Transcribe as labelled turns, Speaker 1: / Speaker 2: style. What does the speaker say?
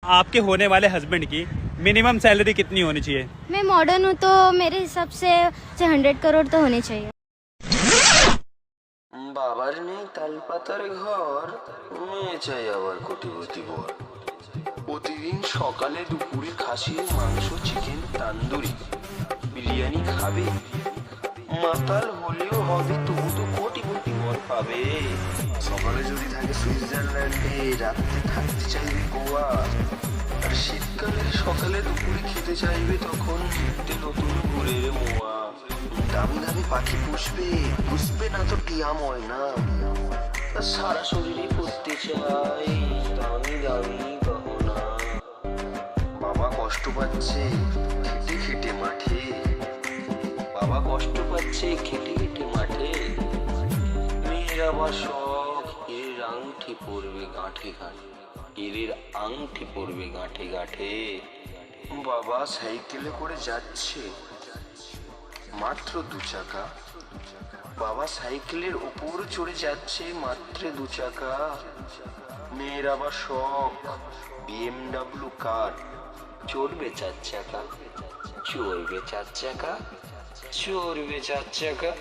Speaker 1: आपके होने वाले हस्बैंड की मिनिमम सैलरी कितनी होनी चाहिए?
Speaker 2: मैं मॉडर्न हूँ तो मेरे हिसाब से 100 करोड़ तो होनी चाहिए।
Speaker 3: বাবার নেই তালপাতার ঘর, মেয়ে চাই আবার কোটিপতি বর। প্রতিদিন সকালে দুপুরে খাসির মাংস, চিকেন তান্দুরি, বিরিয়ানি খাবে। মাতাল হলেও হবে, তবু তো কোটিপতি বর পাবে। সকালে যদি থাকে সুইজারল্যান্ডে, রাত্রে থাকতে চাইবে গোয়া। আর শীতকালের সকালে দুপুরে খেতে চাইবে তখন নতুন ঘুরের মোয়া। দামি দামি পাখি পুষবে, পুষবে না তো টিয়া ময়না। সারা শরীরে পড়তে চাই দামি দামি গহনা। বাবা কষ্ট পাচ্ছে খেটে খেটে মাঠে, বাবা কষ্ট পাচ্ছে খেটে খেটে মাঠে। মেয়ের আবার শখ এর আংটি পরবে গাঁঠে গাঁঠে, এর আংটি পরবে গাঁঠে গাঁঠে। বাবা সাইকেলে করে যাচ্ছে মাত্র 2 চাকা, বাবা সাইকেলের উপর চড়ে যাচ্ছে মাত্র 2 চাকা। মেয়ের আবার শখ BMW কার, চড়বে 4 চাকা, চড়বে 4 চাকা, চড়বে 4 চাকা।